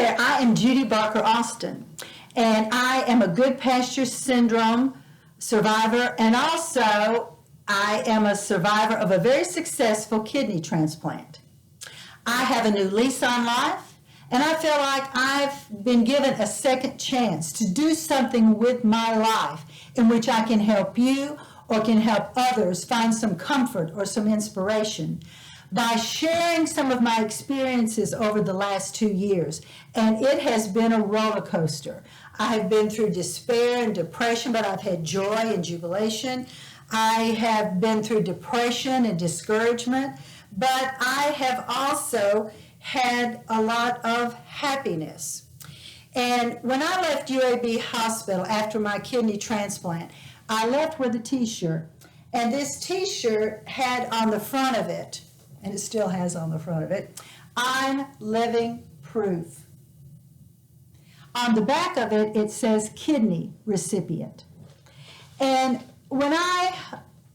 there, I am Judy Barker Austin, and I am a Good Pasture Syndrome survivor, and also I am a survivor of a very successful kidney transplant. I have a new lease on life, and I feel like I've been given a second chance to do something with my life in which I can help you or can help others find some comfort or some inspiration by sharing some of my experiences over the last 2 years. And it has been a roller coaster. I have been through despair and depression, but I've had joy and jubilation. I have been through depression and discouragement, but I have also had a lot of happiness. And when I left UAB Hospital after my kidney transplant, I left with a t-shirt. And this t-shirt had on the front of it, and it still has on the front of it, "I'm living proof." On the back of it, it says kidney recipient. And when I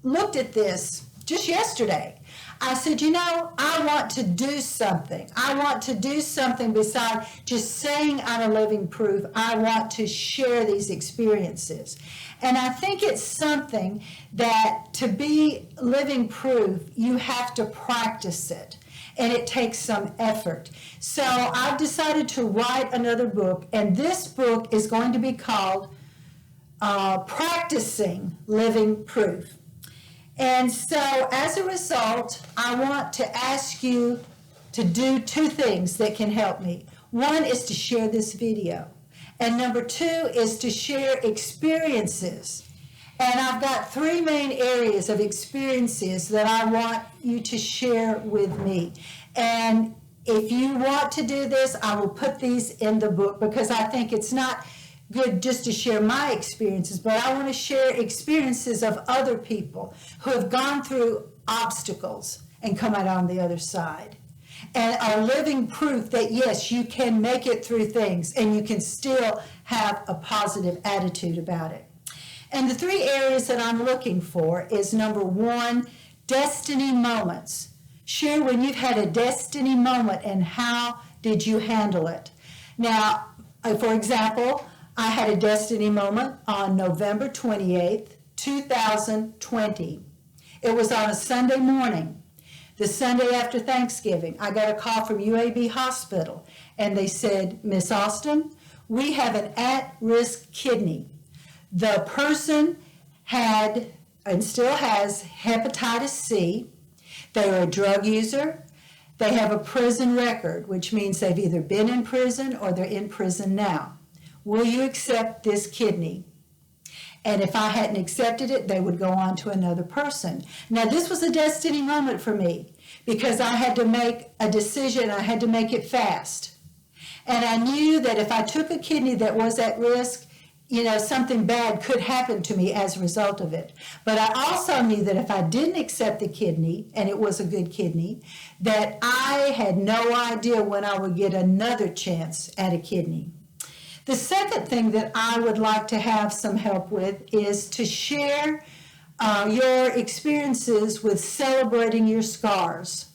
looked at this just yesterday, I said, I want to do something. I want to do something besides just saying I'm a living proof. I want to share these experiences. And I think it's something that to be living proof, you have to practice it. And it takes some effort. So I've decided to write another book, and this book is going to be called Practicing Living Proof. And so as a result, I want to ask you to do 2 things that can help me. One is to share this video. And number 2 is to share experiences. And I've got 3 main areas of experiences that I want you to share with me. And if you want to do this, I will put these in the book because I think it's not good just to share my experiences, but I want to share experiences of other people who have gone through obstacles and come out on the other side and are living proof that yes, you can make it through things and you can still have a positive attitude about it. And the 3 areas that I'm looking for is number 1, destiny moments. Share when you've had a destiny moment and how did you handle it. Now, for example, I had a destiny moment on November 28th, 2020. It was on a Sunday morning, the Sunday after Thanksgiving. I got a call from UAB Hospital, and they said, "Miss Austin, we have an at-risk kidney. The person had and still has hepatitis C. They are a drug user. They have a prison record, which means they've either been in prison or they're in prison now. Will you accept this kidney?" And if I hadn't accepted it, they would go on to another person. Now, this was a destiny moment for me because I had to make a decision. I had to make it fast. And I knew that if I took a kidney that was at risk, something bad could happen to me as a result of it. But I also knew that if I didn't accept the kidney, and it was a good kidney, that I had no idea when I would get another chance at a kidney. The second thing that I would like to have some help with is to share your experiences with celebrating your scars.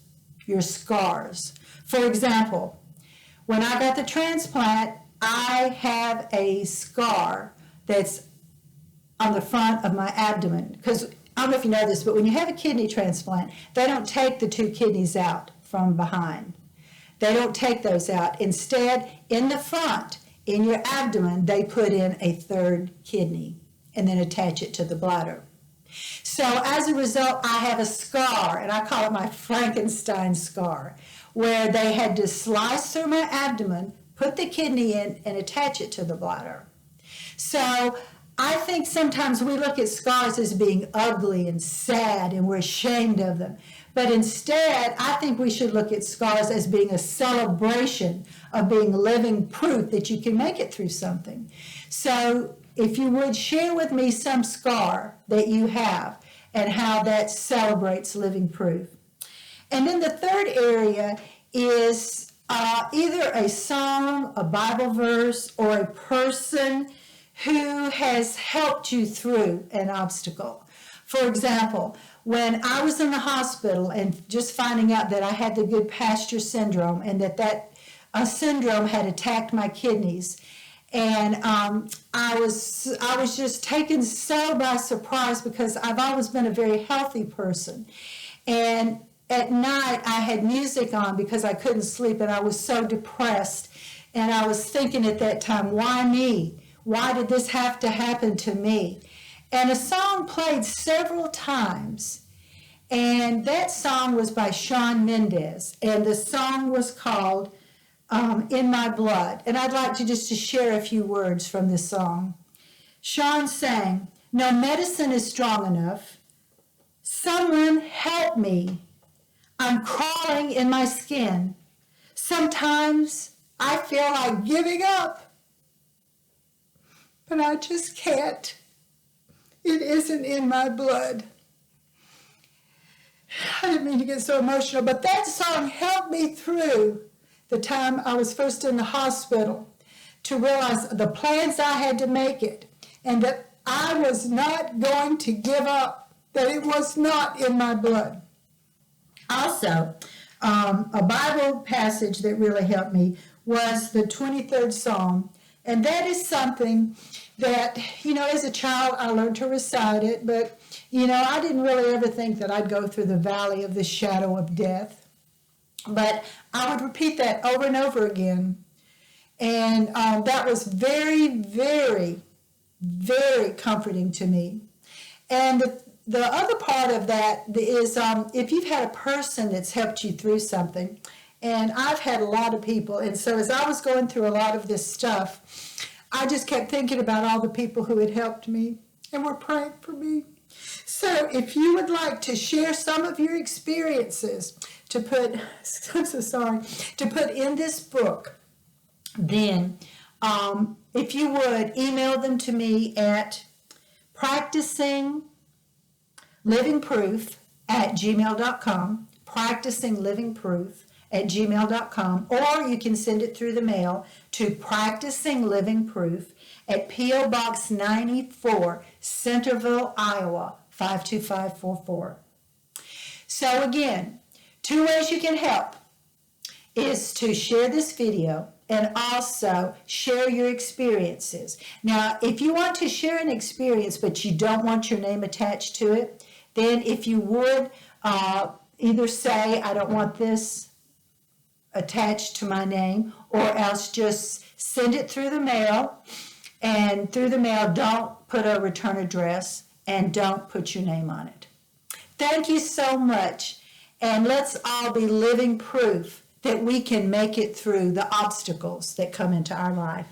Your scars. For example, when I got the transplant, I have a scar that's on the front of my abdomen. Because I don't know if you know this, but when you have a kidney transplant, they don't take the 2 kidneys out from behind. They don't take those out. Instead, in the front, in your abdomen, they put in a 3rd kidney and then attach it to the bladder. So as a result, I have a scar, and I call it my Frankenstein scar, where they had to slice through my abdomen, put the kidney in, and attach it to the bladder. So I think sometimes we look at scars as being ugly and sad, and we're ashamed of them. But instead, I think we should look at scars as being a celebration of being living proof that you can make it through something. So if you would share with me some scar that you have and how that celebrates living proof. And then the 3rd area is either a song, a Bible verse, or a person who has helped you through an obstacle. For example, when I was in the hospital and just finding out that I had the Good Pasture Syndrome and that a syndrome had attacked my kidneys. And I was just taken so by surprise because I've always been a very healthy person. And at night I had music on because I couldn't sleep and I was so depressed. And I was thinking at that time, why me? Why did this have to happen to me? And a song played several times. And that song was by Shawn Mendes. And the song was called In My Blood. And I'd like to share a few words from this song. Shawn sang, "No medicine is strong enough. Someone help me. I'm crawling in my skin. Sometimes I feel like giving up, but I just can't. It isn't in my blood." I didn't mean to get so emotional, but that song helped me through the time I was first in the hospital to realize the plans I had to make it and that I was not going to give up, that it was not in my blood. Also, a Bible passage that really helped me was the 23rd Psalm. And that is something that, as a child, I learned to recite it, but, I didn't really ever think that I'd go through the valley of the shadow of death. But I would repeat that over and over again. And that was very, very, very comforting to me. And the other part of that is if you've had a person that's helped you through something, and I've had a lot of people, and so as I was going through a lot of this stuff, I just kept thinking about all the people who had helped me and were praying for me. So if you would like to share some of your experiences to put in this book, then if you would email them to me at practicinglivingproof@gmail.com, practicinglivingproof@gmail.com, or you can send it through the mail to Practicing Living Proof at P.O. Box 94, Centerville, Iowa, 52544. So again, 2 ways you can help is to share this video and also share your experiences. Now, if you want to share an experience but you don't want your name attached to it, then if you would either say, I don't want this attached to my name, or else just send it through the mail. And through the mail, don't put a return address and don't put your name on it. Thank you so much. And let's all be living proof that we can make it through the obstacles that come into our life.